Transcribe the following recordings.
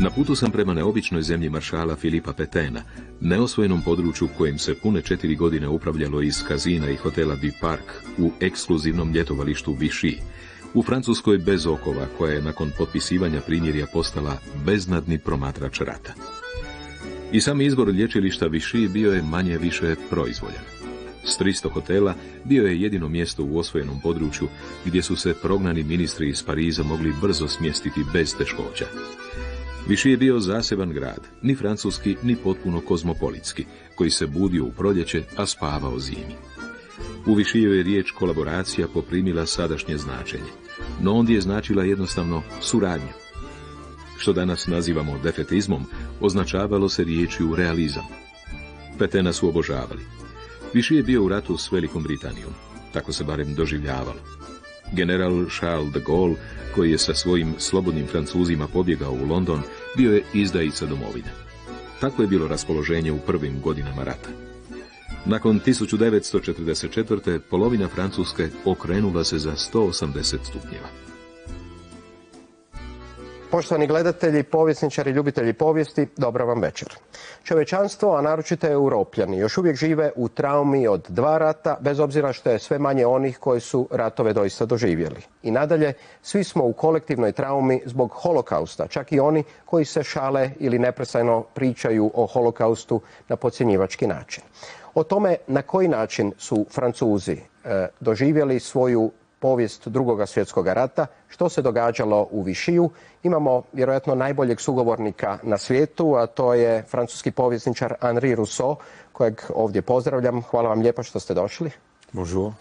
Na putu sam prema neobičnoj zemlji maršala Filipa Petena, neosvojenom području kojem se pune 4 godine upravljalo iz kazina i hotela Du Parc u ekskluzivnom ljetovalištu Vichy, u Francuskoj bez okova, koja je nakon potpisivanja primirja postala beznadni promatrač rata. I sam izbor lječilišta Vichy bio je manje više proizvoljan. S 300 hotela bio je jedino mjesto u osvojenom području gdje su se prognani ministri iz Pariza mogli brzo smjestiti bez teškoća. Vichy je bio zaseban grad, ni francuski, ni potpuno kozmopolitski, koji se budio u proljeće, a spavao zimi. U Vichyju je riječ kolaboracija poprimila sadašnje značenje, no ondje je značila jednostavno suradnju. Što danas nazivamo defetizmom, označavalo se riječju realizam. Petena su obožavali. Vichy je bio u ratu s Velikom Britanijom, tako se barem doživljavalo. General Charles de Gaulle, koji je sa svojim slobodnim Francuzima pobjegao u London, bio je izdajica domovine. Tako je bilo raspoloženje u prvim godinama rata. Nakon 1944. polovina Francuske okrenula se za 180 stupnjeva. Poštovani gledatelji, povjesničari, ljubitelji povijesti, dobra vam večer. Čovječanstvo, a naročito Europljani, još uvijek žive u traumi od 2 rata, bez obzira što je sve manje onih koji su ratove doista doživjeli. I nadalje, svi smo u kolektivnoj traumi zbog holokausta, čak i oni koji se šale ili neprestano pričaju o holokaustu na podcjenjivački način. O tome na koji način su Francuzi doživjeli svoju povijest Drugog svjetskog rata, što se događalo u Vichyju, imamo vjerojatno najboljeg sugovornika na svijetu, a to je francuski povjesničar Henry Rousso, kojeg ovdje pozdravljam. Hvala vam lijepa što ste došli. Bonjour.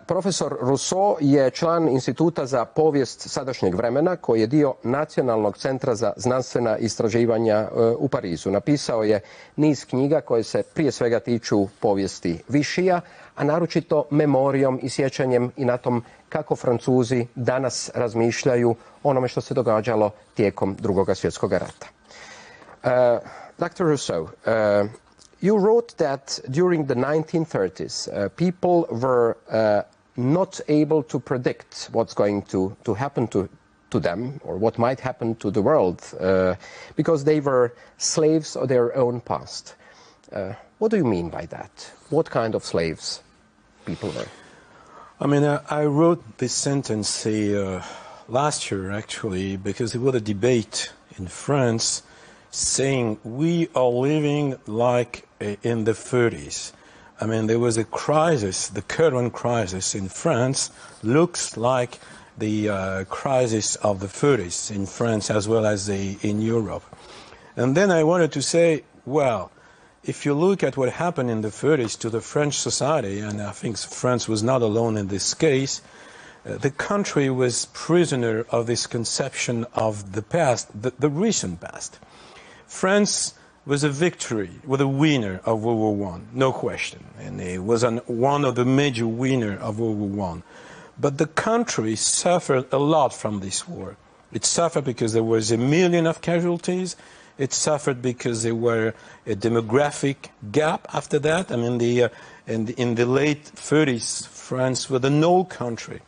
Profesor Rousso je član Instituta za povijest sadašnjeg vremena, koji je dio Nacionalnog centra za znanstvena istraživanja u Parizu. Napisao je niz knjiga koje se prije svega tiču povijesti Vichyja, a naročito memorijom i sjećanjem i na tom kako Francuzi danas razmišljaju o onome što se događalo tijekom Drugog svjetskog rata. Dr. Rousso, you wrote that during the 1930s, people were not able to predict what's going to happen to them or what might happen to the world because they were slaves of their own past. What do you mean by that? What kind of slaves people were? I mean, I wrote this sentence last year, actually, because there was a debate in France saying we are living like in the 30s. I mean, there was a crisis, the current crisis in France looks like the crisis of the 30s in France as well as in Europe. And then I wanted to say, well, if you look at what happened in the 30s to the French society, and I think France was not alone in this case, the country was prisoner of this conception of the past, the recent past. France was a victory, was a winner of World War I, no question, and it was one of the major winners of World War I. But the country suffered a lot from this war. It suffered because there was 1 million of casualties. It suffered because there were a demographic gap after that. I mean, in the late 30s, France was an old country.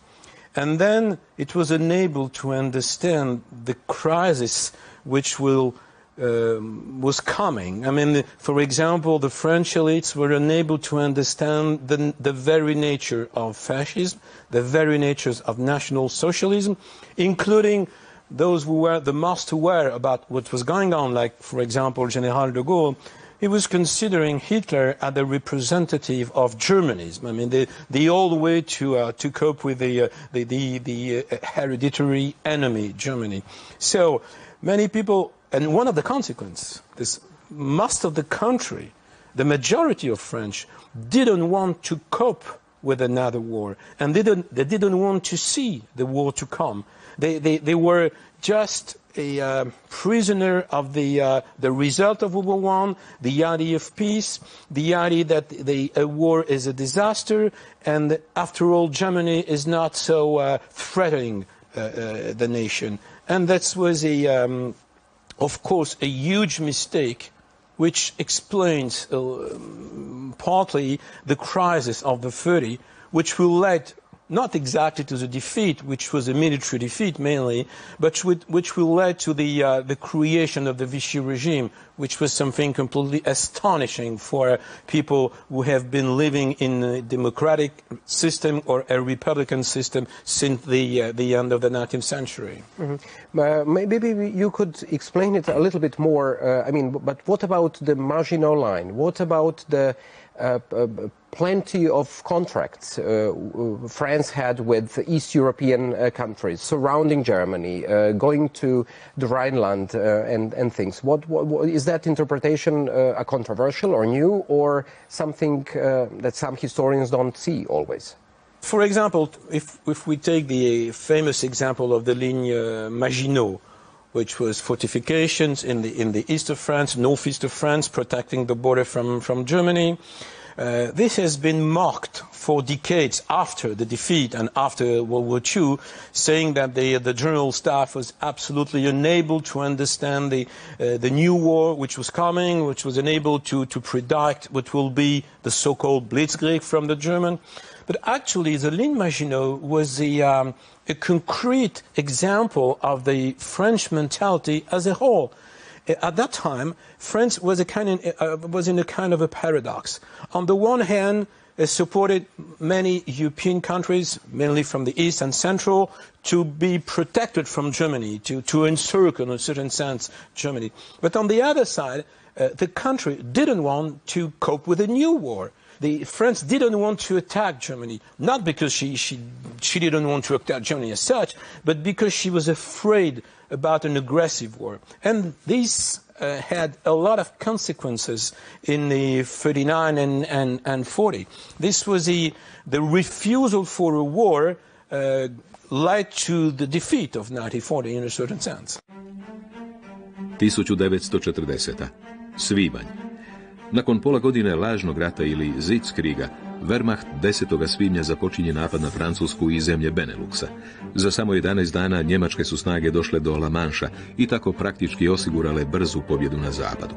And then it was unable to understand the crisis which was coming. I mean, for example, the French elites were unable to understand the very nature of fascism, the very natures of National Socialism, including those who were the most aware about what was going on, like, for example, General de Gaulle. He was considering Hitler as the representative of Germanism. I mean, the old way to cope with the hereditary enemy, Germany. So many people, and one of the consequences, most of the country, the majority of French, didn't want to cope with another war, and they didn't want to see the war to come. They were just a prisoner of the result of World War I, the idea of peace, the idea that a war is a disaster, and after all, Germany is not so threatening the nation. And that was, of course, a huge mistake, which explains partly the crisis of the 30s, which will lead not exactly to the defeat, which was a military defeat mainly, but which will lead to the creation of the Vichy regime, which was something completely astonishing for people who have been living in a democratic system or a republican system since the end of the 19th century. Mm-hmm. Maybe you could explain it a little bit more. But what about the Maginot Line? What about the plenty of contracts France had with East European countries surrounding Germany, going to the Rhineland and things? What is that interpretation a controversial or new, or something that some historians don't see always? For example, if we take the famous example of the ligne Maginot, which was fortifications in the east of France, northeast of France, protecting the border from Germany. This has been mocked for decades after the defeat and after World War II, saying that the general staff was absolutely unable to understand the new war which was coming, which was unable to predict what will be the so-called Blitzkrieg from the German. But actually, the ligne Maginot was a concrete example of the French mentality as a whole. At that time, France was in a kind of a paradox. On the one hand, it supported many European countries, mainly from the East and Central, to be protected from Germany, to encircle, in a certain sense, Germany. But on the other side, the country didn't want to cope with a new war. France didn't want to attack Germany, not because she didn't want to attack Germany as such, but because she was afraid about an aggressive war. And this had a lot of consequences in the 39 and 40. This was the refusal for a war led to the defeat of 1940 in a certain sense. 1940. Svibanj. Nakon pola godine lažnog rata ili Sitzkriega, Wehrmacht 10. svibnja započinje napad na Francusku i zemlje Beneluxa. Za samo 11 dana njemačke su snage došle do La Manša i tako praktički osigurale brzu pobjedu na zapadu.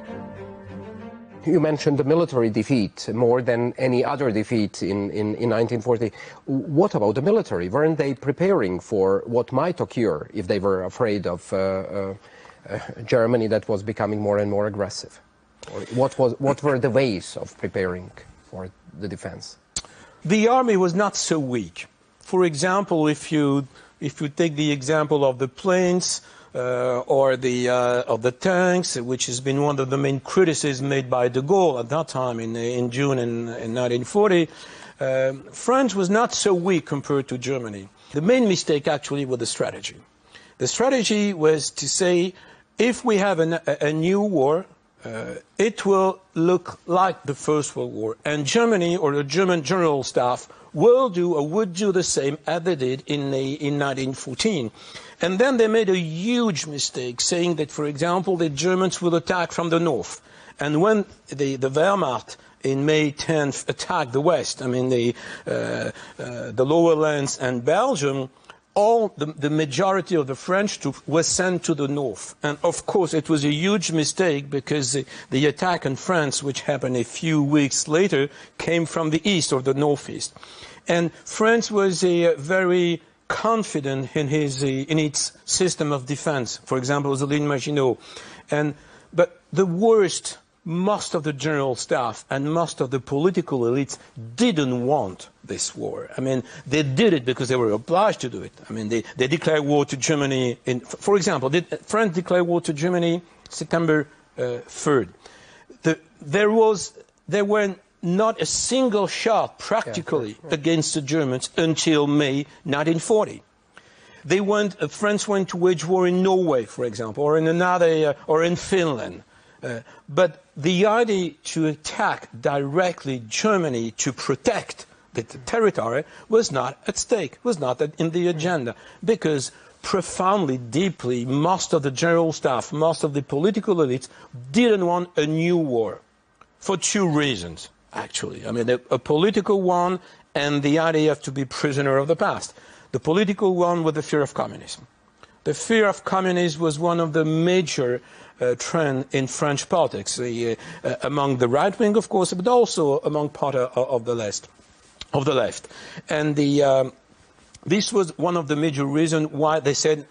You mentioned the military defeat more than any other defeat in 1940. What about the military? Weren't they preparing for what might occur if they were afraid of Germany that was becoming more and more aggressive? What were the ways of preparing for the defense? The army was not so weak. For example, if you take the example of the planes or of the tanks, which has been one of the main criticisms made by de Gaulle at that time in June in 1940, France was not so weak compared to Germany. The main mistake actually was the strategy. The strategy was to say, if we have a new war, it will look like the First World War, and Germany or the German general staff would do the same as they did in 1914. And then they made a huge mistake, saying that, for example, the Germans will attack from the north. And when the Wehrmacht in May 10th attacked the west, the lower lands and Belgium, all the majority of the French troops were sent to the north. And of course it was a huge mistake, because the attack on France, which happened a few weeks later, came from the east or the northeast. And France was very confident in its system of defense. For example, the ligne Maginot. But the worst, most of the general staff and most of the political elites didn't want this war. They did it because they were obliged to do it. They declared war to Germany. For example, France declared war to Germany September 3rd. There were not a single shot practically against the Germans until May 1940. France went to wage war in Norway, for example, or in Finland. But the idea to attack directly Germany to protect the territory was not at stake, was not in the agenda, because profoundly, deeply, most of the general staff, most of the political elites didn't want a new war for two reasons, actually. A political one and the idea of to be prisoner of the past. The political one was the fear of communism. The fear of communism was one of the major trend in French politics, among the right wing, of course, but also among part of the left. And this was one of the major reasons why they said,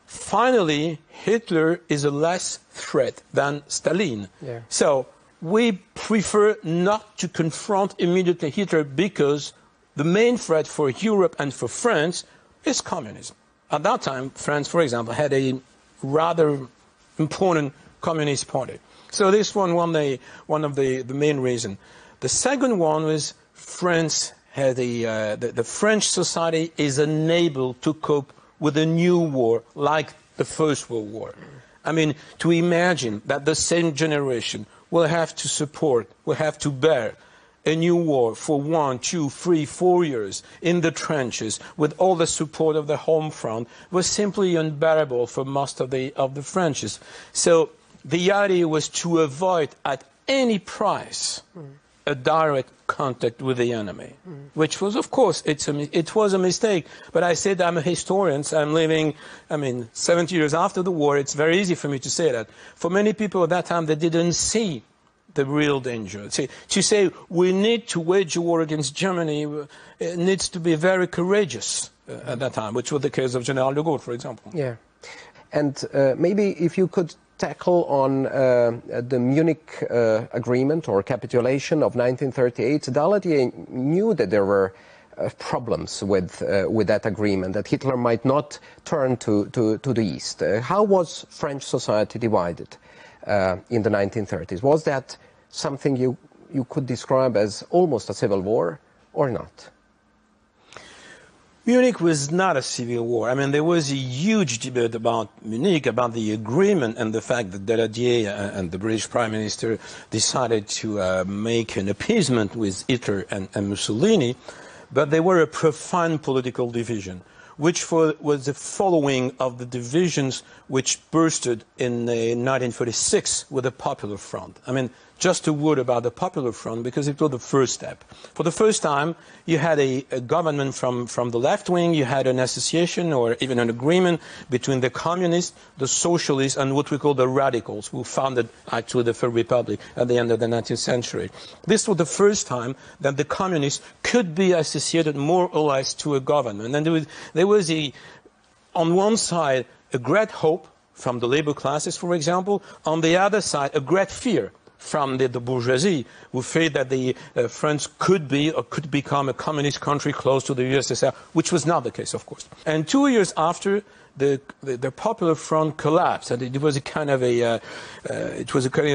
finally, Hitler is a less threat than Stalin. Yeah. So we prefer not to confront immediately Hitler because the main threat for Europe and for France is communism. At that time, France, for example, had a rather important communist party. So this one of the main reasons. The second one was France had the French society is unable to cope with a new war like the First World War. I mean, to imagine that the same generation will have to support, will have to bear a new war for 1, 2, 3, 4 years in the trenches with all the support of the home front was simply unbearable for most of the Frenchies. So the idea was to avoid at any price a direct contact with the enemy, which was, of course, it was a mistake. But I said I'm a historian, so I'm living, 70 years after the war. It's very easy for me to say that. For many people at that time, they didn't see the real danger. To say we need to wage a war against Germany, it needs to be very courageous at that time, which was the case of General de Gaulle, for example. Yeah. And maybe if you could tackle on the Munich agreement or capitulation of 1938. Daladier knew that there were problems with that agreement, that Hitler might not turn to the east. How was French society divided in the 1930s? Was that something you could describe as almost a civil war or not? Munich was not a civil war. I mean, there was a huge debate about Munich, about the agreement and the fact that Daladier and the British Prime Minister decided to make an appeasement with Hitler and Mussolini, but there were a profound political division, which was the following of the divisions which bursted in 1946 with the Popular Front. I mean, just a word about the Popular Front, because it was the first step. For the first time, you had a government from the left wing, you had an association or even an agreement between the communists, the socialists, and what we call the radicals, who founded actually the Third Republic at the end of the 19th century. This was the first time that the communists could be associated more or less to a government. And there was on one side, a great hope from the labor classes, for example, on the other side, a great fear from the bourgeoisie, who feared that France could be or could become a communist country close to the USSR, which was not the case, of course. And 2 years after, the Popular Front collapsed, and it was a kind of a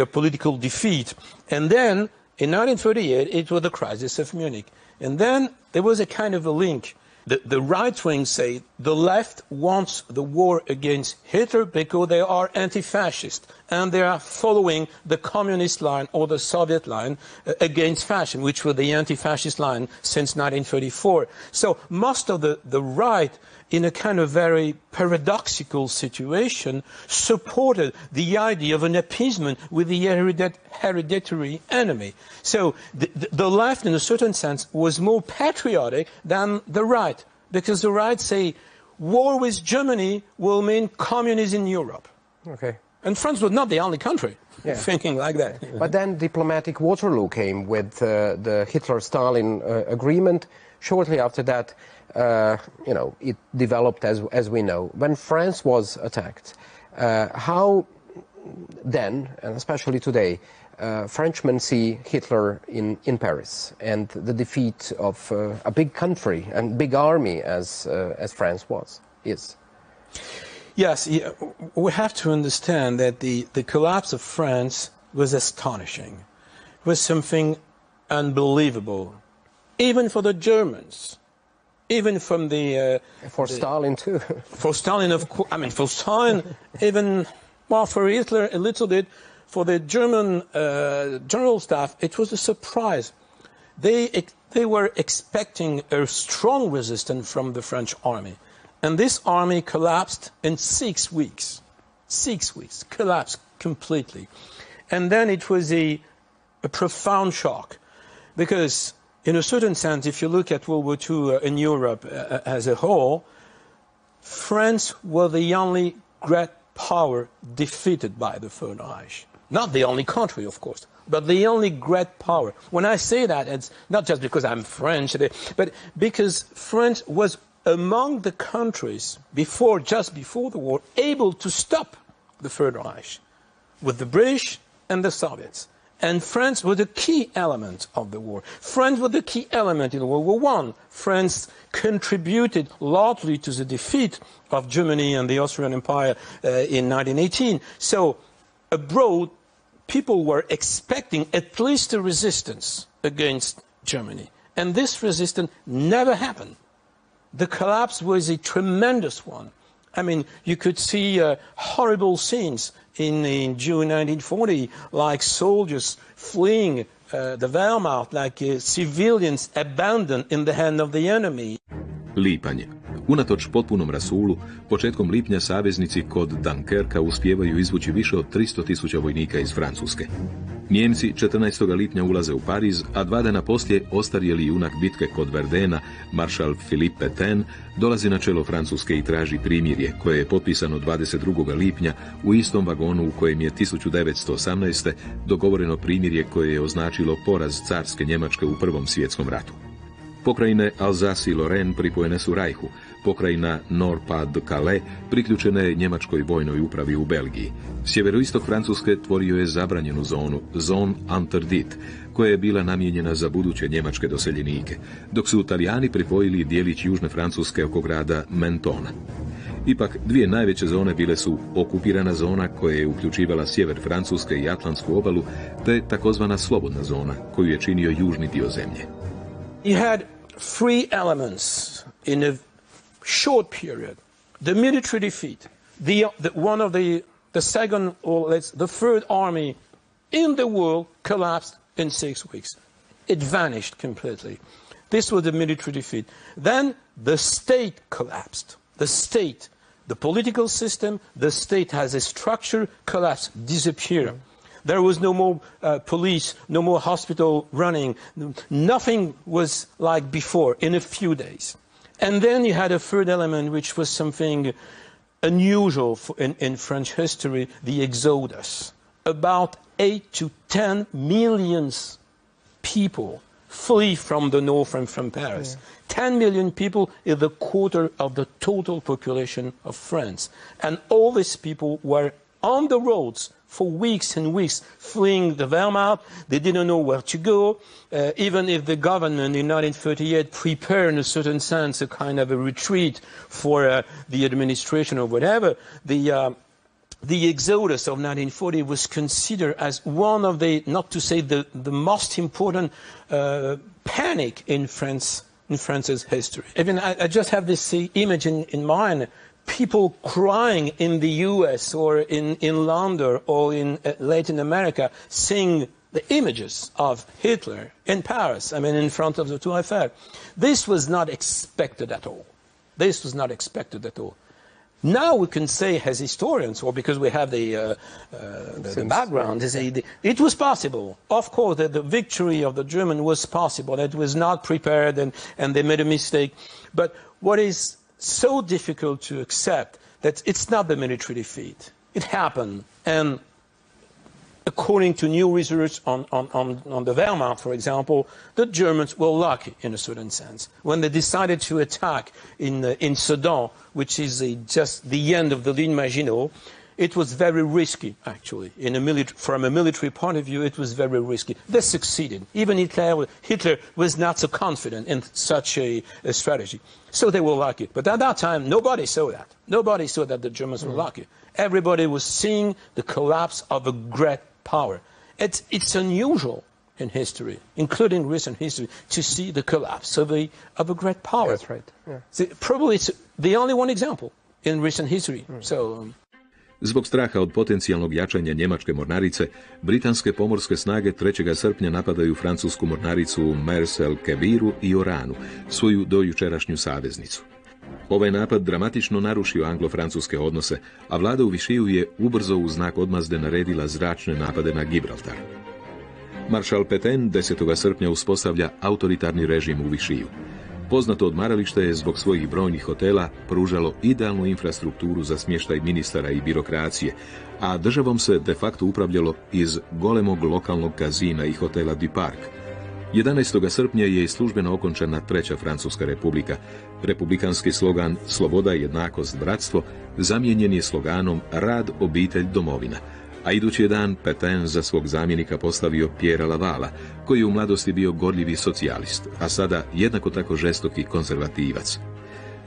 political defeat. And then, in 1938, it was the crisis of Munich. And then there was a kind of a link. The right wing say the left wants the war against Hitler because they are anti-fascist and they are following the communist line or the Soviet line against fascism, which was the anti-fascist line since 1934. So most of the right, in a kind of very paradoxical situation, supported the idea of an appeasement with the hereditary enemy. So the left, in a certain sense, was more patriotic than the right, because the right say war with Germany will mean communism in Europe. Okay. And France was not the only country thinking like that. But then diplomatic Waterloo came with the Hitler-Stalin agreement. Shortly after that, it developed as we know. When France was attacked, how then, and especially today, Frenchmen see Hitler in Paris and the defeat of a big country and big army as France is? Yes, we have to understand that the collapse of France was astonishing. It was something unbelievable, even for the Germans. Even from Stalin too. For Stalin, of course. I mean, for Stalin, even for Hitler a little bit. For the German general staff, it was a surprise. They were expecting a strong resistance from the French army, and this army collapsed in 6 weeks. 6 weeks, collapsed completely, and then it was a profound shock, because, in a certain sense, if you look at World War II in Europe as a whole, France was the only great power defeated by the Third Reich. Not the only country, of course, but the only great power. When I say that, it's not just because I'm French, but because France was among the countries just before the war, able to stop the Third Reich, with the British and the Soviets. And France was a key element of the war. France was the key element in World War I. France contributed largely to the defeat of Germany and the Austrian Empire in 1918. So abroad, people were expecting at least a resistance against Germany. And this resistance never happened. The collapse was a tremendous one. I mean, you could see horrible scenes in June 1940, like soldiers fleeing the Wehrmacht, like civilians abandoned in the hand of the enemy. Lipanj. Unatoč potpunom rasulu, početkom lipnja saveznici kod Dunkerka uspijevaju izvući više od 300.000 vojnika iz Francuske. Njemci 14. lipnja ulaze u Pariz, a 2 dana poslije ostarjeli junak bitke kod Verdena, maršal Philippe Pétain, dolazi na čelo Francuske i traži primirje, koje je potpisano 22. lipnja u istom vagonu u kojem je 1918. dogovoreno primirje koje je označilo poraz carske Njemačke u Prvom svjetskom ratu. Pokrajine Alsace i Lorraine pripojene su Reichu, pokrajina Nord-Pas-de-Calais priključena je njemačkoj vojnoj upravi u Belgiji. Sjeveroistok Francuske tvorio je zabranjenu zonu, zone interdite, koja je bila namijenjena za buduće njemačke doseljenike, dok su Italijani pripojili dijelić južne Francuske oko grada Mentona. Ipak, 2 najveće zone bile su okupirana zona koja je uključivala sjever Francuske i Atlantsku obalu, te takozvana slobodna zona koju je činio južni dio zemlje. You had 3 elements in a short period. The military defeat, the second or the third army in the world collapsed in 6 weeks. It vanished completely. This was the military defeat. Then the state collapsed. The state, the political system, the state has a structure, collapsed, disappeared. There was no more police, no more hospital running. Nothing was like before in a few days. And then you had a third element, which was something unusual in French history, the exodus. About 8 to 10 million people flee from the north and from Paris. Yeah. 10 million people is the quarter of the total population of France. And all these people were on the roads for weeks and weeks, fleeing the Wehrmacht. They didn't know where to go. Even if the government in 1938 prepared, in a certain sense, a kind of a retreat for the administration or whatever, the exodus of 1940 was considered as one of the, not to say the most important panic in France's history. Even I just have this image in mind. People crying in the US or in London or in Latin America, seeing the images of Hitler in Paris, I mean, in front of the Tour Eiffel. This was not expected at all. This was not expected at all. Now we can say, as historians, or because we have the background, it was possible. Of course, the victory of the German was possible. It was not prepared, and they made a mistake. But what is so difficult to accept that it's not the military defeat. It happened, and according to new research on the Wehrmacht, for example, the Germans were lucky in a certain sense. When they decided to attack in Sedan, which is just the end of the ligne Maginot, it was very risky, actually. From a military point of view, it was very risky. They succeeded. Even Hitler was not so confident in such a strategy. So they were lucky. But at that time, nobody saw that. Nobody saw that the Germans were lucky. Everybody was seeing the collapse of a great power. It's unusual in history, including recent history, to see the collapse of a great power. That's right. Yeah. So probably it's the only one example in recent history. So. Zbog straha od potencijalnog jačanja njemačke mornarice, britanske pomorske snage 3. srpnja napadaju francusku mornaricu Mers-el-Keviru i Oranu, svoju dojučerašnju saveznicu. Ovaj napad dramatično narušio anglo-francuske odnose, a vlada u Vichyju je ubrzo u znak odmazde naredila zračne napade na Gibraltar. Maršal Pétain 10. srpnja uspostavlja autoritarni režim u Vichyju. Poznato odmaralište je zbog svojih brojnih hotela pružalo idealnu infrastrukturu za smještaj ministara i birokracije, a državom se de facto upravljalo iz golemog lokalnog kazina i hotela du Parc. 11. srpnja je službeno okončana Treća Francuska republika. Republikanski slogan Sloboda, jednakost, bratstvo zamijenjen je sloganom Rad, obitelj, domovina. A idući je dan Pétain za svog zamjenika postavio Pierrea Lavala, koji je u mladosti bio gorljivi socijalist, a sada jednako tako žestoki konzervativac.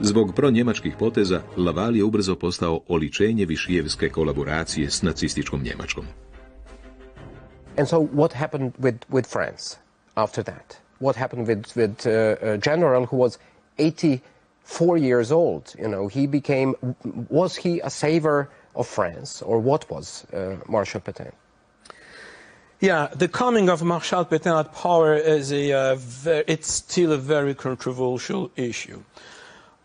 Zbog pronjemačkih poteza, Laval je ubrzo postao oličenje vichyevske kolaboracije s nacističkom Njemačkom. And so what happened with France after that? What happened with a general who was 84 years old? You know, was he a savior of France, or what was Marshal Pétain? Yeah, the coming of Marshal Pétain at power is it's still a very controversial issue.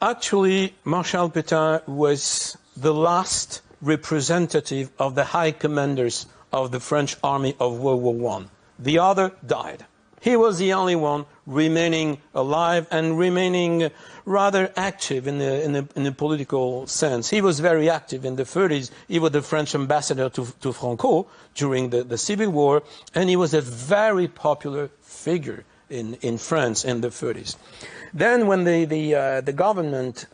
Actually, Marshal Pétain was the last representative of the high commanders of the French army of World War I. The other died. He was the only one remaining alive and remaining rather active in the political sense. He was very active in the 30s. He was the French ambassador to Franco during the Civil War, and he was a very popular figure in France in the 30s. Then when the government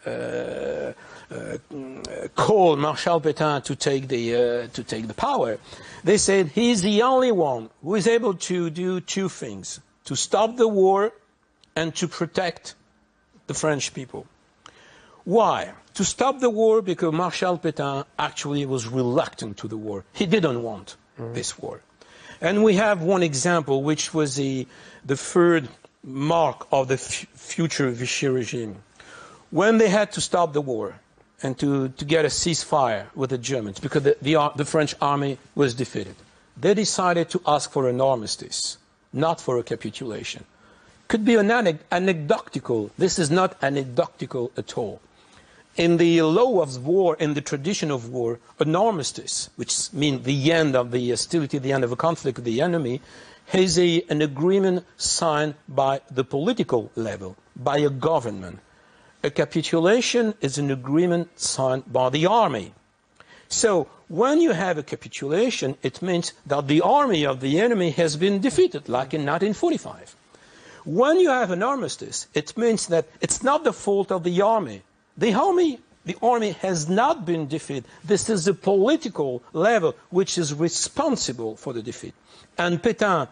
called Marshal Pétain to take the power, they said he's the only one who is able to do two things: to stop the war and to protect the French people. Why? To stop the war because Marshal Pétain actually was reluctant to the war. He didn't want this war. And we have one example, which was the third mark of the future Vichy regime. When they had to stop the war and to get a ceasefire with the Germans, because the French army was defeated, they decided to ask for an armistice, not for a capitulation. Could be anecdotal. This is not anecdotal at all. In the law of war, in the tradition of war, an armistice, which means the end of the hostility, the end of a conflict with the enemy, is an agreement signed by the political level, by a government. A capitulation is an agreement signed by the army. So when you have a capitulation, it means that the army of the enemy has been defeated, like in 1945. When you have an armistice, it means that it's not the fault of the army. The army has not been defeated. This is the political level which is responsible for the defeat. And Pétain,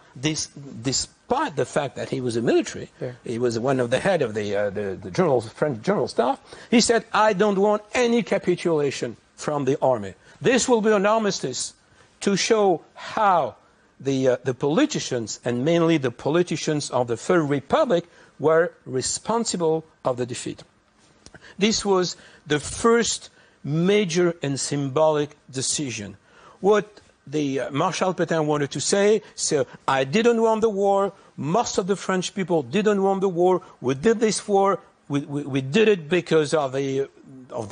despite the fact that he was a military, he was one of the head of the French general staff, he said, I don't want any capitulation from the army. This will be an armistice to show how the politicians, and mainly the politicians of the Third Republic, were responsible of the defeat. This was the first major and symbolic decision. What the Marshal Pétain wanted to say, so I didn't want the war, most of the French people didn't want the war, we did this war, we did it because of the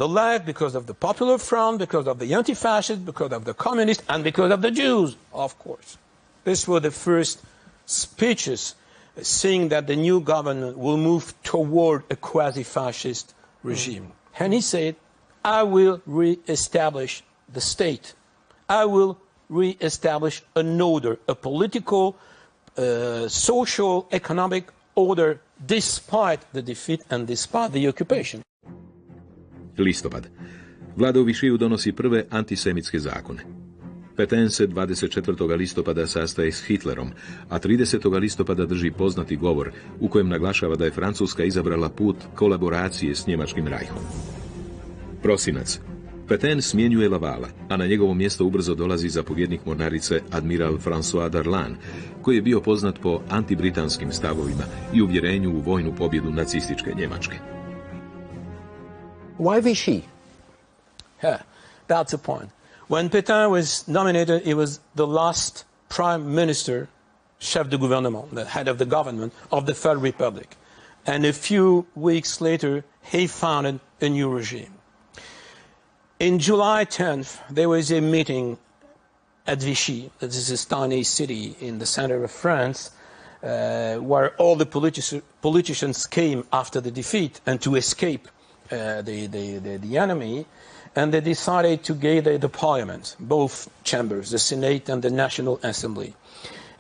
left, because of the Popular Front, because of the anti-fascists, because of the communists, and because of the Jews, of course. These were the first speeches saying that the new government will move toward a quasi-fascist regime. And he said, I will re-establish the state. I will re-establish an order, a political, social, economic order, despite the defeat and despite the occupation. Listopad. Vlada u Vichyju donosi prve antisemitske zakone. Pétain se 24. listopada sastaje s Hitlerom, a 30. listopada drži poznati govor u kojem naglašava da je Francuska izabrala put kolaboracije s Njemačkim rajhom. Prosinac. Pétain smjenjuje Lavala, a na njegovo mjesto ubrzo dolazi zapovjednik mornarice admiral François Darlan, koji je bio poznat po antibritanskim stavovima i uvjerenju u vojnu pobjedu nacističke Njemačke. Why Vichy? Yeah, that's the point. When Pétain was nominated, he was the last prime minister, chef de gouvernement, the head of the government of the Third Republic. And a few weeks later, he founded a new regime. In July 10th, there was a meeting at Vichy. This is a tiny city in the center of France, where all the politicians came after the defeat and to escape the enemy. And they decided to gather the parliament, both chambers, the Senate and the National Assembly.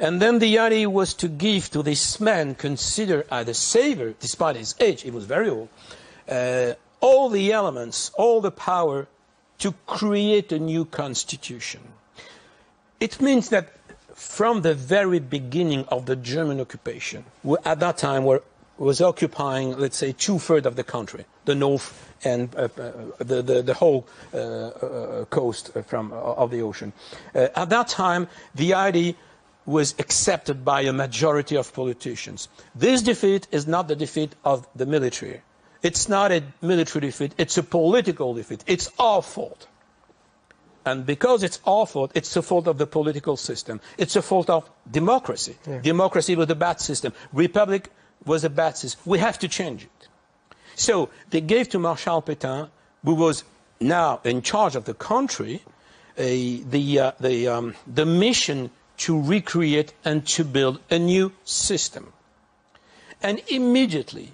And then the idea was to give to this man, considered as a savior, despite his age, he was very old, all the elements, all the power to create a new constitution. It means that from the very beginning of the German occupation, at that time was occupying, let's say, 2/3 of the country, the north and the whole coast of the ocean. At that time, the idea was accepted by a majority of politicians. This defeat is not the defeat of the military. It's not a military defeat, it's a political defeat. It's our fault. And because it's our fault, it's the fault of the political system. It's the fault of democracy. Yeah. Democracy was a bad system. Republic was a bad system. We have to change it. So they gave to Marshal Pétain, who was now in charge of the country, the mission to recreate and to build a new system. And immediately,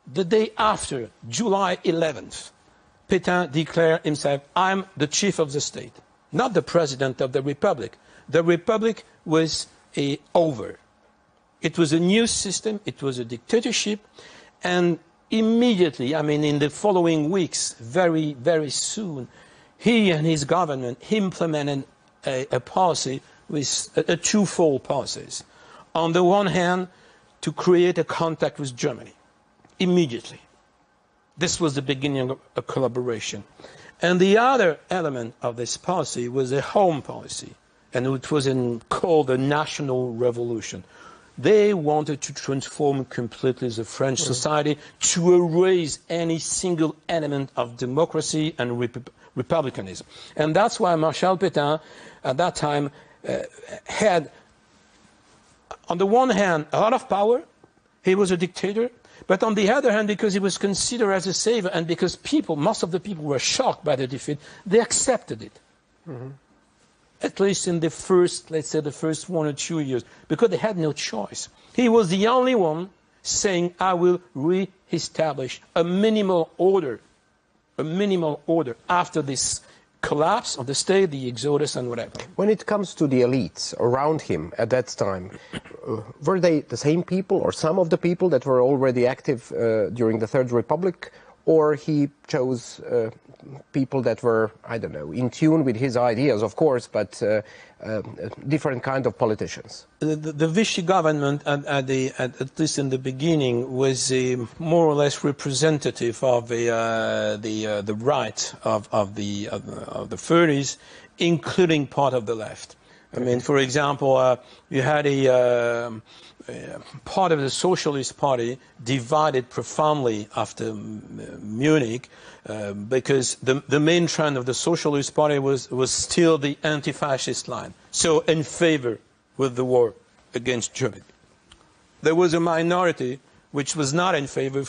the day after, July 11th, Pétain declared himself, I'm the chief of the state, not the president of the republic. The republic was over. It was a new system, it was a dictatorship, and immediately, I mean in the following weeks, very, very soon, he and his government implemented a policy with a twofold policies. On the one hand, to create a contact with Germany, immediately. This was the beginning of a collaboration. And the other element of this policy was a home policy, and it was called the National Revolution. They wanted to transform completely the French society, to erase any single element of democracy and republicanism. And that's why Marshal Pétain, at that time, had, on the one hand, a lot of power. He was a dictator. But on the other hand, because he was considered as a savior, and because most of the people were shocked by the defeat, they accepted it. Mm-hmm. At least in the first, let's say, the first 1 or 2 years, because they had no choice. He was the only one saying, I will re-establish a minimal order after this collapse of the state, the exodus, and whatever. When it comes to the elites around him at that time, were they the same people, or some of the people that were already active during the Third Republic, or he chose people that were, I don't know, in tune with his ideas, of course, but different kind of politicians? The Vichy government, at least in the beginning, was more or less representative of the right of the 30s, including part of the left. I mean, for example, you had part of the Socialist Party divided profoundly after Munich, because the main trend of the Socialist Party was still the anti-fascist line, so in favor with the war against Germany. There was a minority which was not in favor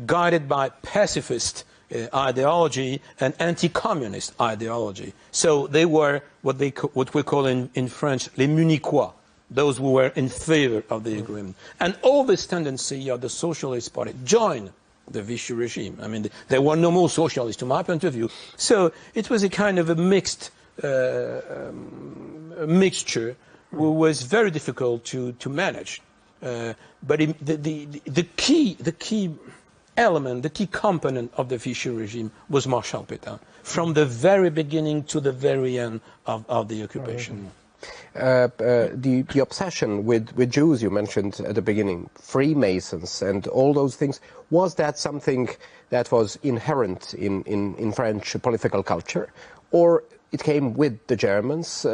guided by pacifist ideology and anti-communist ideology. So they were what we call in French les Munichois, those who were in favor of the agreement. And all this tendency of the Socialist Party joined the Vichy regime. I mean, there were no more socialists, to my point of view. So it was a kind of a mixture, who was very difficult to manage. But the key element, the key component of the Vichy regime was Marshal Pétain, from the very beginning to the very end of the occupation. The obsession with Jews you mentioned at the beginning, Freemasons and all those things, was that something that was inherent in French political culture, or it came with the Germans?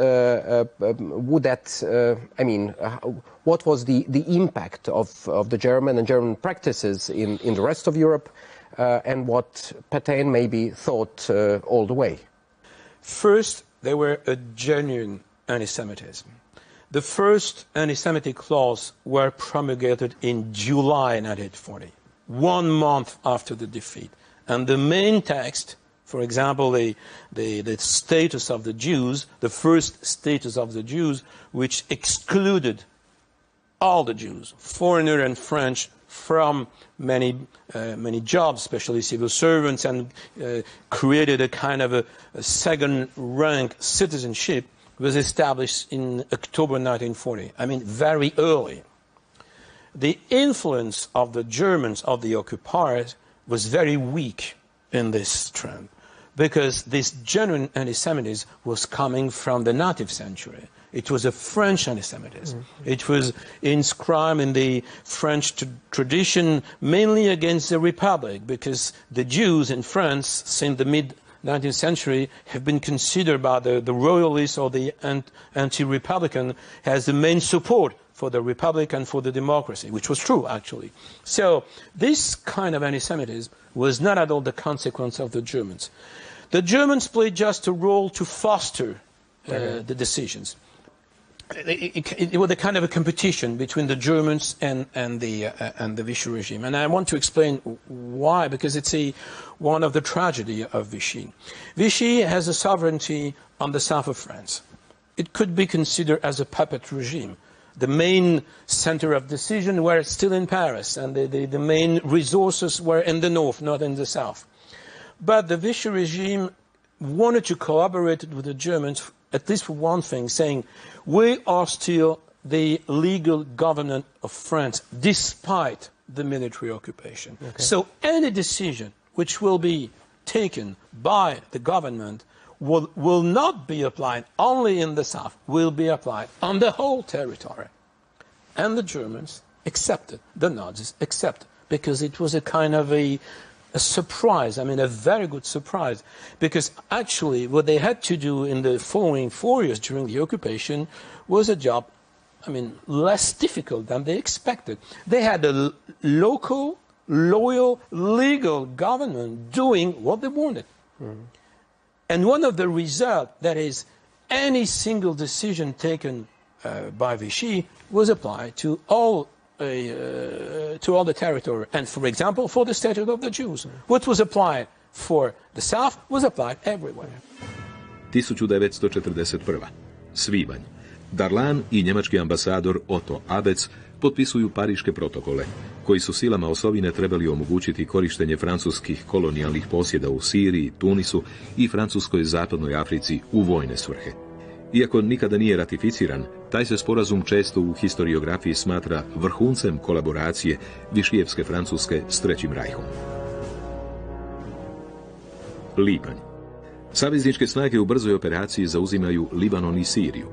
What was the impact of the German and German practices in the rest of Europe, and what Pétain maybe thought all the way? First, there were a genuine anti-Semitism. The first anti-Semitic laws were promulgated in July 1940, 1 month after the defeat. And the main text, for example, the status of the Jews, the first status of the Jews, which excluded all the Jews, foreigner and French, from many jobs, especially civil servants, and created a kind of a second-rank citizenship, was established in October 1940. I mean, very early. The influence of the Germans, of the occupiers, was very weak in this trend, because this genuine anti-Semitism was coming from the 19th century. It was a French anti-Semitism. Mm-hmm. It was inscribed in the French tradition mainly against the Republic, because the Jews in France, since the mid-19th century, have been considered by the royalists or the anti-Republican as the main support for the Republic and for the democracy, which was true, actually. So this kind of anti-Semitism was not at all the consequence of the Germans. The Germans played just a role to foster the decisions. It was a kind of a competition between the Germans and the Vichy regime, and I want to explain why, because it's one of the tragedy of Vichy. Vichy has a sovereignty on the south of France. It could be considered as a puppet regime. The main center of decision were still in Paris, and the main resources were in the north, not in the south. But the Vichy regime wanted to collaborate with the Germans, at least for one thing, saying, we are still the legal government of France, despite the military occupation. Okay. So any decision which will be taken by the government will not be applied only in the south, will be applied on the whole territory. And the Germans accepted, the Nazis accepted, because it was a kind of a surprise, I mean a very good surprise, because actually what they had to do in the following 4 years during the occupation was a job, I mean, less difficult than they expected. They had a local, loyal, legal government doing what they wanted. Mm-hmm. And one of the results, that is, any single decision taken by Vichy was applied to all the territory. And, for example, for the status of the Jews. What was applied for the South was applied everywhere. 1941. Svibanj. Darlan i njemački ambasador Otto Abetz potpisuju Pariške protokole, koji su silama osovine trebali omogućiti korištenje francuskih kolonijalnih posjeda u Siriji, Tunisu i francuskoj zapadnoj Africi u vojne svrhe. Iako nikada nije ratificiran, taj se sporazum često u historiografiji smatra vrhuncem kolaboracije višijevske Francuske s Trećim rajhom. Lipanj. Savezničke snage u brzoj operaciji zauzimaju Libanon i Siriju.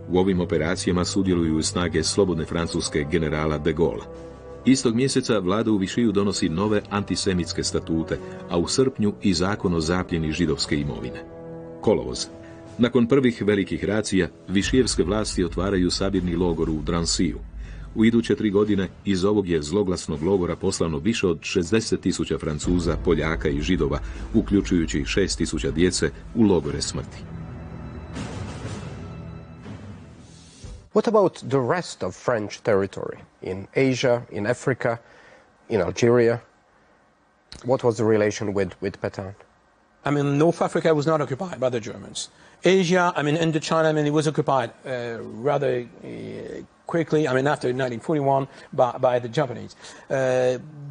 U ovim operacijama sudjeluju snage slobodne Francuske generala de Gaulle. Istog mjeseca vlada u Višiju donosi nove antisemitske statute, a u srpnju i zakon o zapljeni židovske imovine. Kolovoz. Nakon prvih velikih racija, višijevske vlasti otvaraju sabirni logor u Dransiju. U iduće 3 godine iz ovog je zloglasnog logora poslano više od 60.000 Francuza, Poljaka i Židova, uključujući 6.000 djece u logore smrti. What about the rest of French territory in Asia, in Africa, in Algeria? What was the relation with Pétain? I mean, North Africa was not occupied by the Germans. Asia, I mean, Indochina, I mean, it was occupied rather quickly, I mean, after 1941 by the Japanese.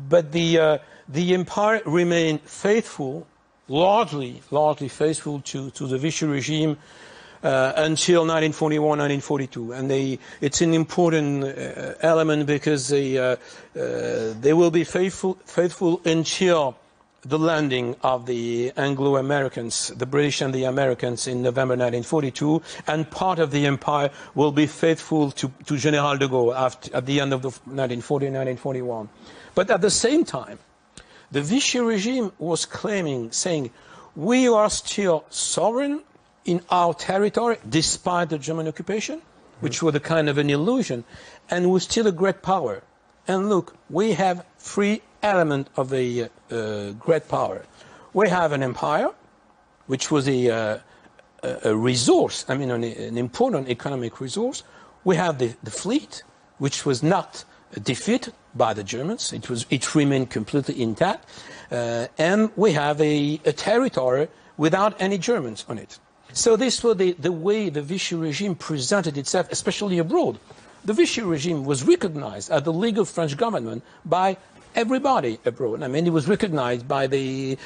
But the empire remained faithful, largely faithful to the Vichy regime until 1941, 1942. And it's an important element because they will be faithful until the landing of the Anglo-Americans, the British and the Americans in November 1942, and part of the empire will be faithful to General de Gaulle at the end of the 1940, 1941. But at the same time, the Vichy regime was claiming, saying, we are still sovereign in our territory, despite the German occupation, which was a kind of an illusion, and we're still a great power. And look, we have 3 elements of a great power. We have an empire, which was a resource, I mean, an important economic resource. We have the fleet, which was not defeated by the Germans. It remained completely intact. And we have a territory without any Germans on it. So this was the way the Vichy regime presented itself, especially abroad. The Vichy regime was recognized as the legal French government by everybody abroad. I mean, it was recognized by the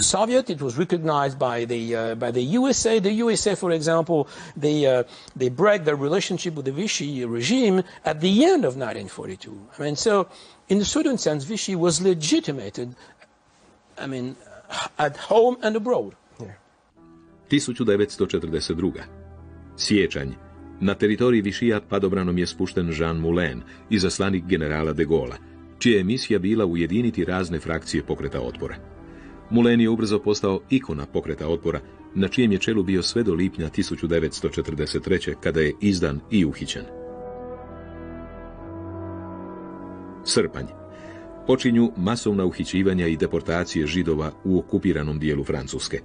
Soviet, it was recognized by the USA. The USA, for example, they break their relationship with the Vichy regime at the end of 1942. I mean, so in a certain sense, Vichy was legitimated, I mean, at home and abroad. 1942. Sjećanj. Na teritoriji Vichya padobranom je spušten Jean Moulin, izaslanik generala de Gaulle'a, čija je misija bila ujediniti razne frakcije pokreta otpora. Moulin je ubrzo postao ikona pokreta otpora, na čijem je čelu bio sve do lipnja 1943. kada je izdan i uhićen. Srpanj. Počinju masovna uhićivanja i deportacije Židova u okupiranom dijelu Francuske.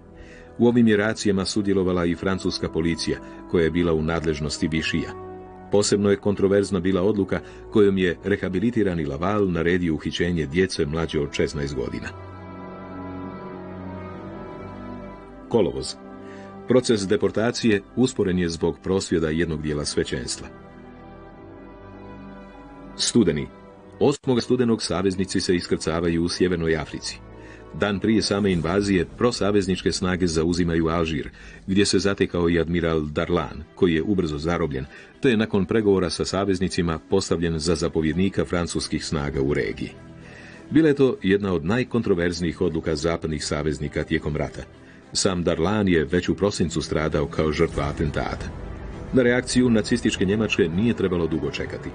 U ovim je racijama sudjelovala i francuska policija, koja je bila u nadležnosti Vichya. Posebno je kontroverzna bila odluka kojom je rehabilitirani Laval naredio uhićenje djece mlađe od 16 godina. Kolovoz. Proces deportacije usporen je zbog prosvjeda jednog dijela svećenstva. Studeni. 8. studenog saveznici se iskrcavaju u Sjevernoj Africi. Dan prije same invazije prosavezničke snage zauzimaju Alžir, gdje se zatekao i admiral Darlan, koji je ubrzo zarobljen, te je nakon pregovora sa saveznicima postavljen za zapovjednika francuskih snaga u regiji. Bila je to jedna od najkontroverznijih odluka zapadnih saveznika tijekom rata. Sam Darlan je već u prosincu stradao kao žrtva atentata. Na reakciju nacističke Njemačke nije trebalo dugo čekati.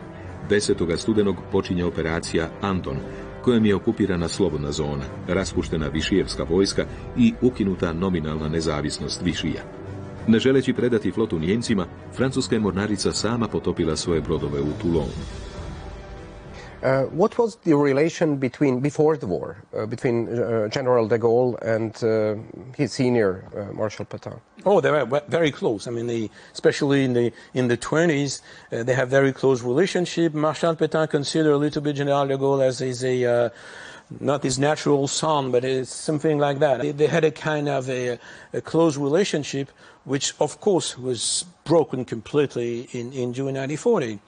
10. studenog počinje operacija Anton, kojom je okupirana slobodna zona, raspuštena vichyevska vojska i ukinuta nominalna nezavisnost Vichyja. Ne želeći predati flotu Nijemcima, francuska je mornarica sama potopila svoje brodove u Toulonu. What was the relation before the war between General de Gaulle and his senior Marshal Pétain? Oh, they were very close. I mean, especially in the 20s, they have very close relationship. Marshal Pétain considered a little bit General de Gaulle as not his natural son, but it's something like that. They had a kind of a close relationship, which of course was broken completely in June 1940.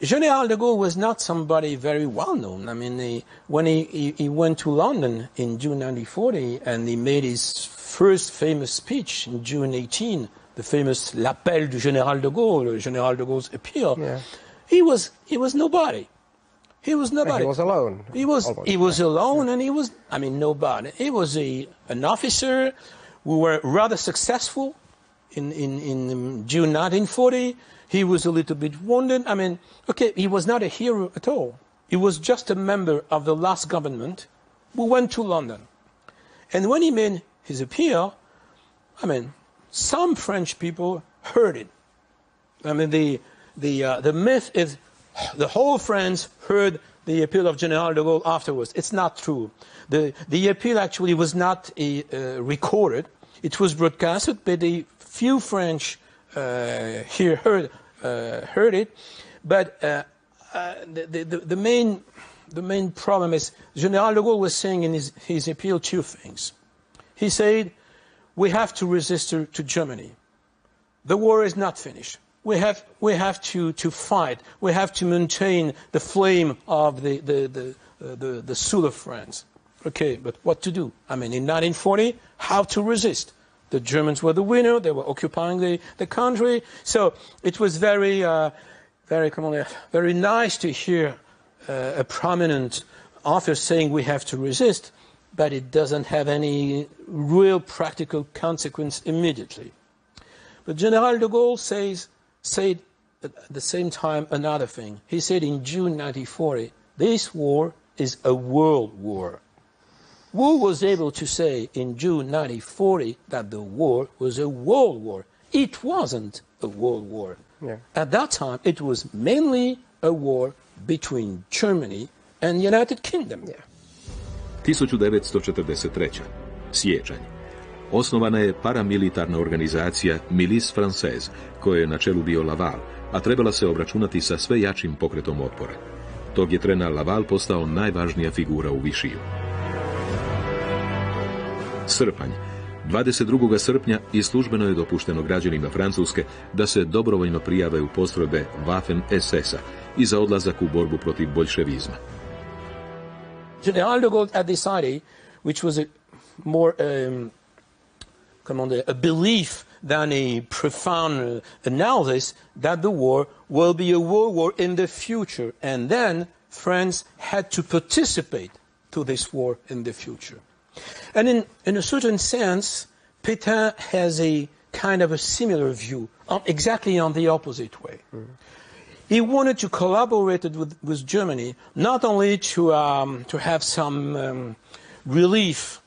General de Gaulle was not somebody very well known. I mean, when he went to London in June 1940 and he made his first famous speech in June 18, the famous L'appel du Général de Gaulle, General de Gaulle's appeal, he was nobody. He was nobody. He was alone. He was alone, and he was, I mean, nobody. He was an officer who were rather successful in June 1940. He was a little bit wounded. I mean, okay, he was not a hero at all. He was just a member of the last government who went to London. And when he made his appeal, I mean, some French people heard it. I mean, the myth is the whole France heard the appeal of General de Gaulle afterwards. It's not true. The appeal actually was not recorded. It was broadcasted, but a few French here heard it, but the main problem is General de Gaulle was saying in his appeal two things. He said, we have to resist to Germany. The war is not finished. We have to fight. We have to maintain the flame of the soul of France. Okay, but what to do? I mean, in 1940, how to resist? The Germans were the winner. They were occupying the country. So it was very nice to hear a prominent author saying we have to resist, but it doesn't have any real practical consequence immediately. But General de Gaulle said at the same time another thing. He said in June 1940, this war is a world war. Who was able to say in June 1940 that the war was a world war? It wasn't a world war. Yeah. At that time, it was mainly a war between Germany and United Kingdom. Yeah. 1943. Sjećanj. Osnovana je paramilitarna organizacija Milice Française, kojoj je na čelu bio Laval, a trebala se obračunati sa sve jačim pokretom otpora. Tog je trena Laval postao najvažnija figura u Vichyu. Srpanj. 22. srpnja i službeno je dopušteno građanima Francuske da se dobrovoljno prijave u postrojbe Waffen SS-a i za odlazak u borbu protiv boljševizma. General de Gaulle had decided, which was a more a belief than a profound analysis, that the war will be a world war in the future, and then France had to participate to this war in the future. And in a certain sense, Pétain has a kind of a similar view, exactly on the opposite way. Mm-hmm. He wanted to collaborate with Germany, not only to have some relief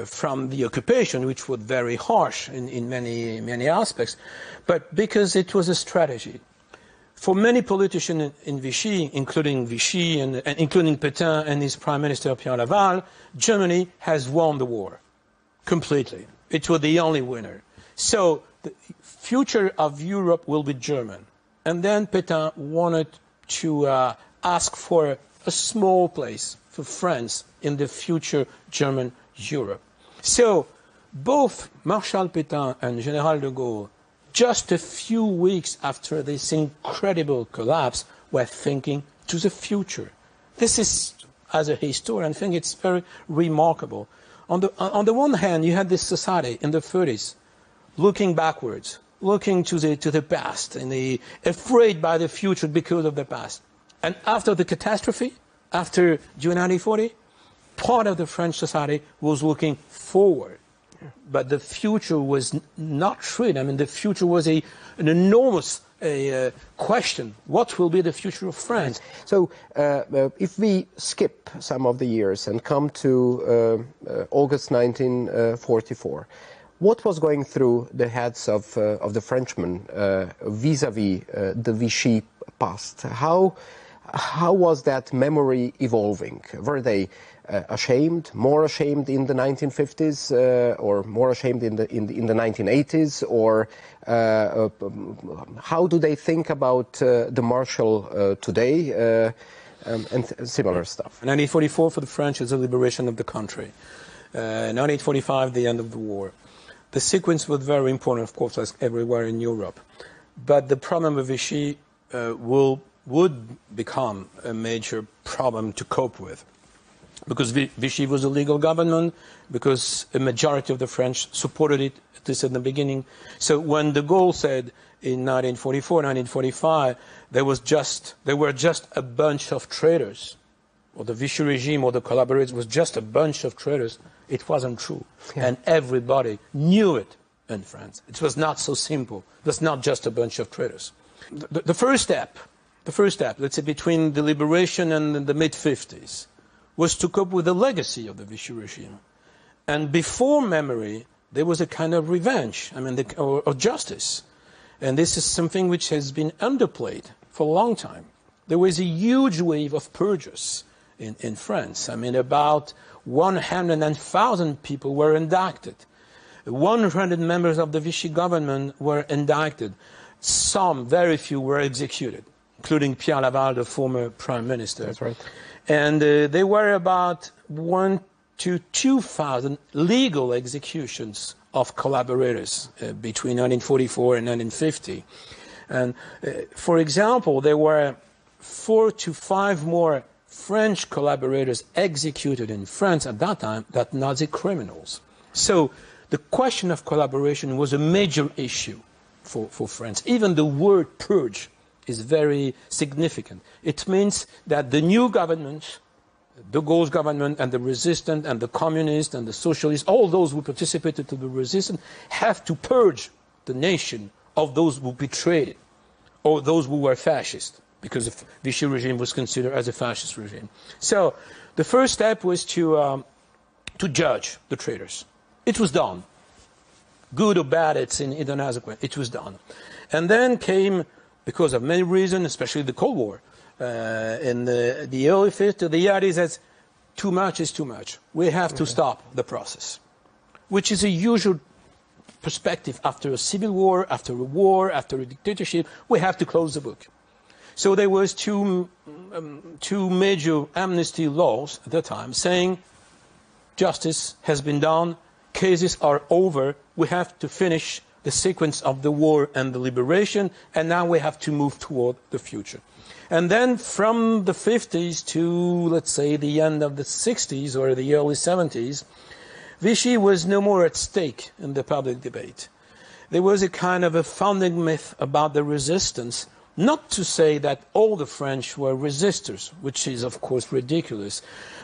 from the occupation, which was very harsh in many aspects, but because it was a strategy. For many politicians in Vichy, including Vichy and including Pétain and his Prime Minister Pierre Laval, Germany has won the war completely. It was the only winner. So the future of Europe will be German. And then Pétain wanted to ask for a small place for France in the future German Europe. So both Marshal Pétain and General de Gaulle, just a few weeks after this incredible collapse, were thinking to the future. This is, as a historian, I think it's very remarkable. On the one hand, you had this society in the 30s looking backwards, looking to the past, and afraid by the future because of the past. And after the catastrophe, after June 1940, part of the French society was looking forward. But the future was not treated. I mean, the future was an enormous question. What will be the future of France? So if we skip some of the years and come to August 1944, what was going through the heads of the Frenchmen vis-à-vis the Vichy past? How was that memory evolving? Were they ashamed, more ashamed in the 1950s, or more ashamed in the 1980s, or how do they think about the Marshal today, and similar stuff? 1944 for the French is the liberation of the country. 1945, the end of the war. The sequence was very important, of course, as everywhere in Europe. But the problem of Vichy would become a major problem to cope with. Because Vichy was a legal government, because a majority of the French supported it, at least in the beginning. So when de Gaulle said in 1944, 1945, there were just a bunch of traitors, or the Vichy regime or the collaborators was just a bunch of traitors, it wasn't true. Yeah. And everybody knew it in France. It was not so simple. It was not just a bunch of traitors. The first step, let's say between the liberation and the mid-50s, was to cope with the legacy of the Vichy regime. And before memory, there was a kind of revenge, or justice. And this is something which has been underplayed for a long time. There was a huge wave of purges in France. About 100,000 people were indicted. 100 members of the Vichy government were indicted. Some, very few, were executed, including Pierre Laval, the former prime minister. That's right. And there were about 1,000 to 2,000 legal executions of collaborators between 1944 and 1950. And for example, there were 4 to 5 more French collaborators executed in France at that time than Nazi criminals. So the question of collaboration was a major issue for France. Even the word purge is very significant. It means that the new government, de Gaulle's government, and the resistance, and the communists, and the socialists, all those who participated to the resistance, have to purge the nation of those who betrayed it, or those who were fascist, because the Vichy regime was considered as a fascist regime. So the first step was to judge the traitors. It was done. Good or bad, it's in another question. It was done. And then came, because of many reasons, especially the Cold War, in the early 50s, the idea that too much is too much. We have to stop the process, which is a usual perspective after a civil war, after a dictatorship. We have to close the book. So there was two major amnesty laws at the time saying justice has been done, cases are over, we have to finish the sequence of the war and the liberation, and now we have to move toward the future. And then from the 50s to, let's say, the end of the 60s or the early 70s, Vichy was no more at stake in the public debate. There was a kind of a founding myth about the resistance, not to say that all the French were resistors, which is of course ridiculous,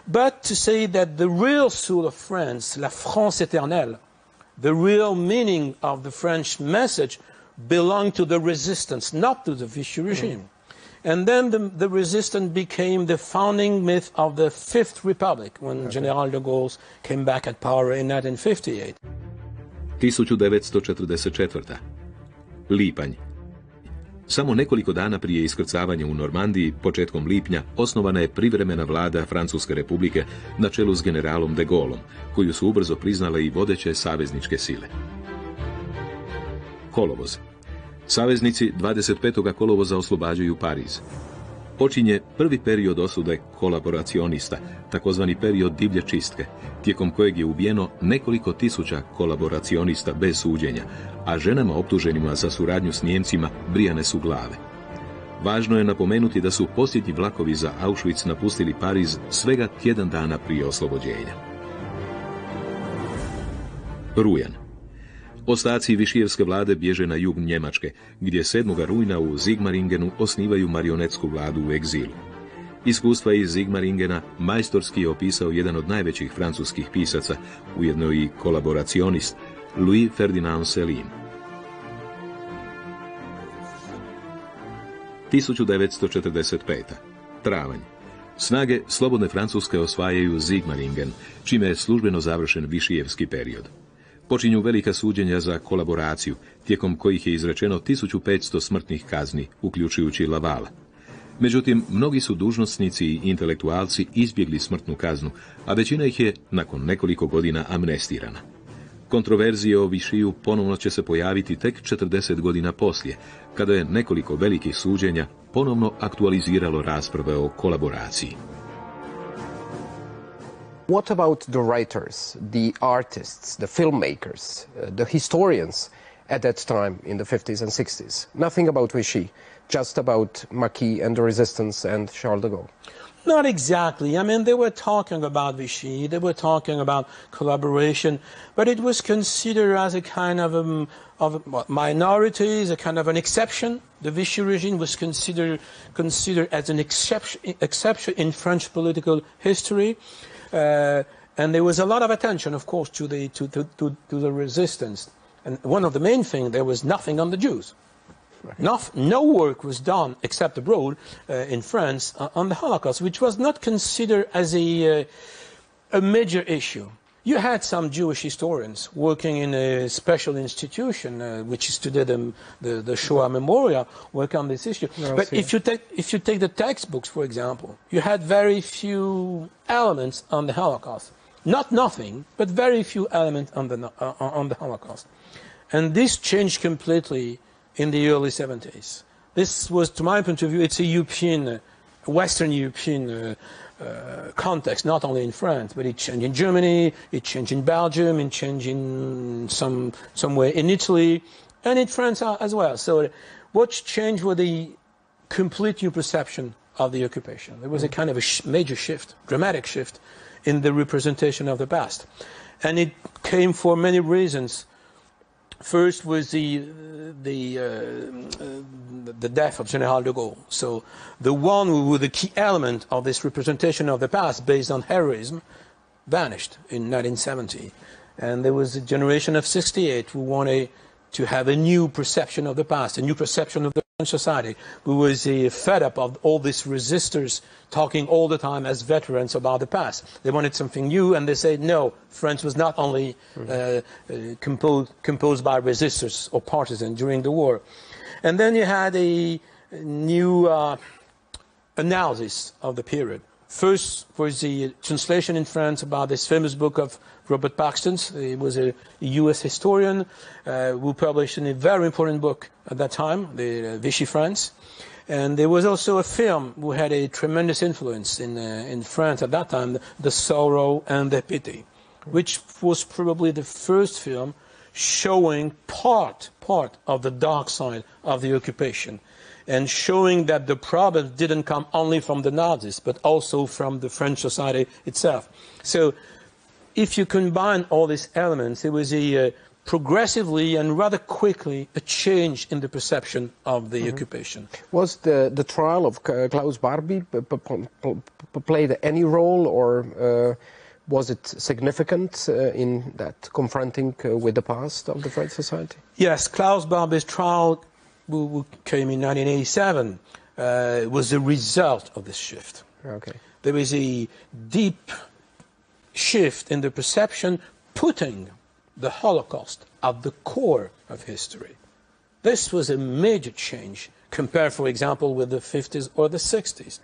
but to say that the real soul of France, la France éternelle, the real meaning of the French message belonged to the resistance, not to the Vichy regime. And then the resistance became the founding myth of the Fifth Republic, when General de Gaulle came back at power in 1958. 1944. Lipanj. Samo nekoliko dana prije iskrcavanja u Normandiji, početkom lipnja, osnovana je privremena vlada Francuske republike na čelu s generalom de Gaulom, koju su ubrzo priznale i vodeće savezničke sile. Kolovoz. Saveznici 25. kolovoza oslobađaju Pariz. Počinje prvi period osude kolaboracionista, takozvani period divlje čistke, tijekom kojeg je ubijeno nekoliko tisuća kolaboracionista bez suđenja, a ženama optuženima za suradnju s Nijemcima brijane su glave. Važno je napomenuti da su posljednji vlakovi za Auschwitz napustili Pariz svega tjedan dana prije oslobođenja. Rujan. Ostaci Vichyevske vlade bježe na jug Njemačke, gdje 7. rujna u Sigmaringenu osnivaju marionetsku vladu u egzilu. Iskustva iz Sigmaringena majstorski je opisao jedan od najvećih francuskih pisaca, ujedno i kolaboracionist, Louis Ferdinand Céline. 1945. Travanj. Snage slobodne Francuske osvajaju Sigmaringen, čime je službeno završen Vichyevski period. Počinju velika suđenja za kolaboraciju, tijekom kojih je izrečeno 1500 smrtnih kazni, uključujući Lavala. Međutim, mnogi su dužnosnici i intelektualci izbjegli smrtnu kaznu, a većina ih je nakon nekoliko godina amnestirana. Kontroverzije o Vichyju ponovno će se pojaviti tek 40 godina poslije, kada je nekoliko velikih suđenja ponovno aktualiziralo rasprave o kolaboraciji. What about the writers, the artists, the filmmakers, the historians at that time in the 50s and 60s? Nothing about Vichy, just about Maquis and the resistance and Charles de Gaulle. Not exactly. I mean, they were talking about Vichy, they were talking about collaboration, but it was considered as a kind of minorities, a kind of an exception. The Vichy regime was considered as an exception in French political history. And there was a lot of attention, of course, to the resistance. And one of the main things, there was nothing on the Jews. No work was done, except abroad, in France, on the Holocaust, which was not considered as a major issue. You had some Jewish historians working in a special institution, which is today the Shoah Memorial, work on this issue. No, but if you take the textbooks, for example, you had very few elements on the Holocaust. Not nothing, but very few elements on the Holocaust. And this changed completely in the early 70s. This was, to my point of view, it's a European, Western European context, not only in France, but it changed in Germany, it changed in Belgium, it changed in some way in Italy, and in France as well. So what changed was the complete new perception of the occupation. There was a kind of a major shift, dramatic shift, in the representation of the past. And it came for many reasons. First was the death of General de Gaulle. So the one who was the key element of this representation of the past based on heroism vanished in 1970. And there was a generation of 68 who wanted to have a new perception of the past, a new perception of the French society, who was fed up of all these resistors talking all the time as veterans about the past. They wanted something new, and they said, no, France was not only composed by resistors or partisans during the war. And then you had a new analysis of the period. First was the translation in France about this famous book of Robert Paxton's. He was a U.S. historian who published a very important book at that time, the Vichy France. And there was also a film who had a tremendous influence in France at that time, The Sorrow and the Pity, which was probably the first film showing part of the dark side of the occupation, and showing that the problem didn't come only from the Nazis, but also from the French society itself. So if you combine all these elements, it was a progressively and rather quickly a change in the perception of the occupation. Was the trial of Klaus Barbie played any role, or was it significant in that confronting with the past of the French society? Yes, Klaus Barbie's trial, who came in 1987, was the result of this shift. Okay. There was a deep shift in the perception, putting the Holocaust at the core of history. This was a major change compared, for example, with the 50s or the 60s.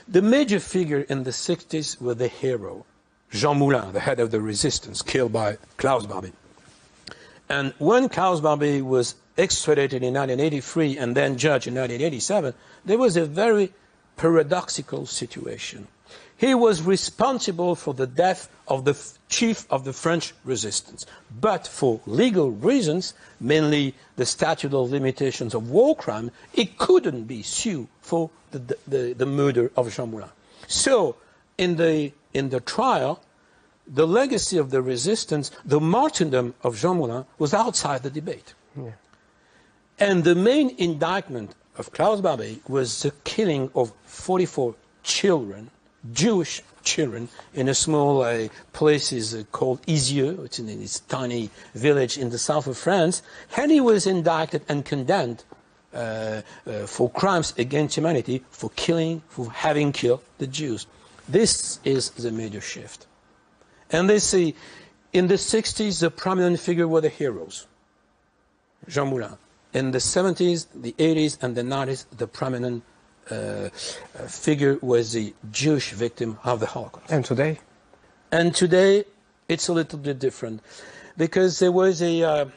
The major figure in the 60s was the hero, Jean Moulin, the head of the resistance, killed by Klaus Barbie. And when Klaus Barbie was extradited in 1983 and then judged in 1987, there was a very paradoxical situation. He was responsible for the death of the chief of the French resistance. But for legal reasons, mainly the statute of limitations of war crime, he couldn't be sued for the murder of Jean Moulin. So in the trial, the legacy of the resistance, the martyrdom of Jean Moulin, was outside the debate. Yeah. And the main indictment of Klaus Barbie was the killing of 44 children, Jewish children, in a small place called Isieux. It's in this tiny village in the south of France. And he was indicted and condemned for crimes against humanity, for having killed the Jews. This is the major shift. And they say, in the 60s, the prominent figure were the heroes, Jean Moulin. In the 70s, the 80s, and the 90s, the prominent figure was the Jewish victim of the Holocaust. And today? And today, it's a little bit different, because there was the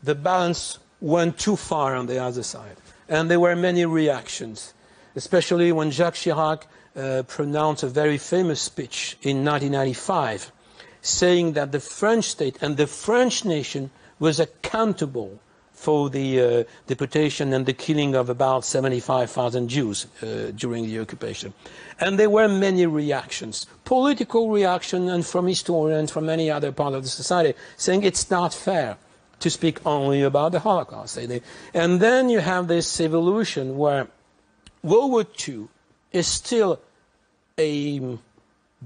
balance went too far on the other side. And there were many reactions, especially when Jacques Chirac pronounced a very famous speech in 1995, saying that the French state and the French nation was accountable for the deportation and the killing of about 75,000 Jews during the occupation. And there were many reactions, political reaction, and from historians, from many other parts of the society, saying it's not fair to speak only about the Holocaust. And then you have this evolution where World War II is still a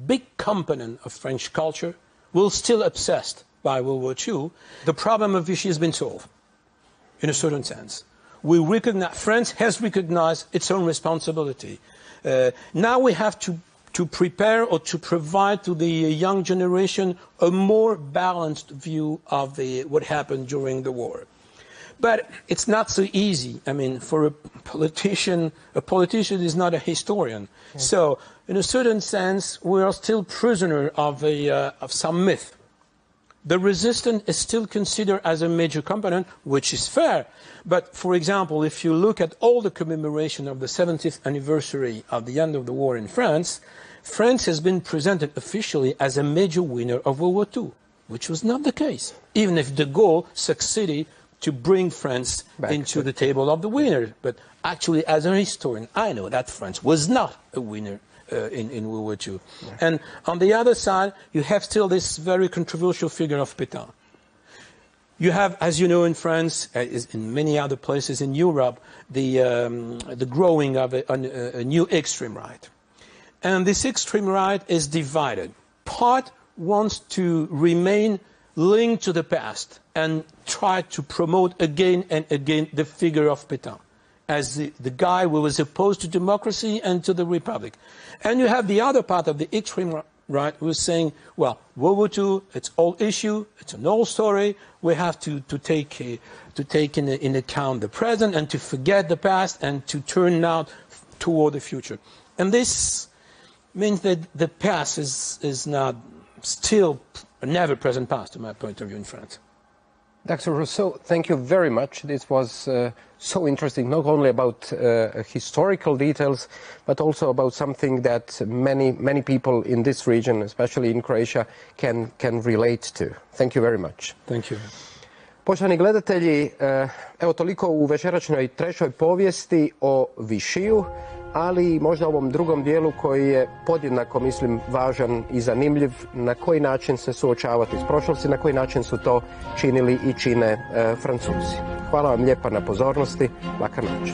big component of French culture. We're still obsessed by World War II. The problem of Vichy has been solved, in a certain sense. France has recognized its own responsibility. Now we have to prepare or to provide to the young generation a more balanced view of what happened during the war. But it's not so easy. I mean, for a politician is not a historian. Okay. So, in a certain sense, we are still prisoner of some myth. The resistance is still considered as a major component, which is fair. But, for example, if you look at all the commemoration of the 70th anniversary of the end of the war in France, France has been presented officially as a major winner of World War II, which was not the case, even if de Gaulle succeeded to bring France into the table of the winners. But actually, as a historian, I know that France was not a winner in World War II. Yeah. And on the other side, you have still this very controversial figure of Pétain. You have, as you know, in France, in many other places in Europe, the growing of a new extreme right. And this extreme right is divided. Part wants to remain linked to the past and try to promote again and again the figure of Pétain as the guy who was opposed to democracy and to the republic. And you have the other part of the extreme right who is saying, well, World War II, it's old issue, it's an old story, we have to take in account the present and to forget the past and to turn now toward the future. And this means that the past is not still a never present past, to my point of view, in France. Dr. Rousso, thank you very much. This was so interesting, not only about historical details, but also about something that many people in this region, especially in Croatia, can relate to. Thank you very much. Thank you. Poštovani gledatelji, evo toliko u večerašnjoj trećoj povijesti o Vichyju, ali i možda ovom drugom dijelu koji je podjednako, mislim, važan i zanimljiv, na koji način se suočavati s prošlosti, na koji način su to činili i čine Francuzi. Hvala vam lijepa na pozornosti, laka noć.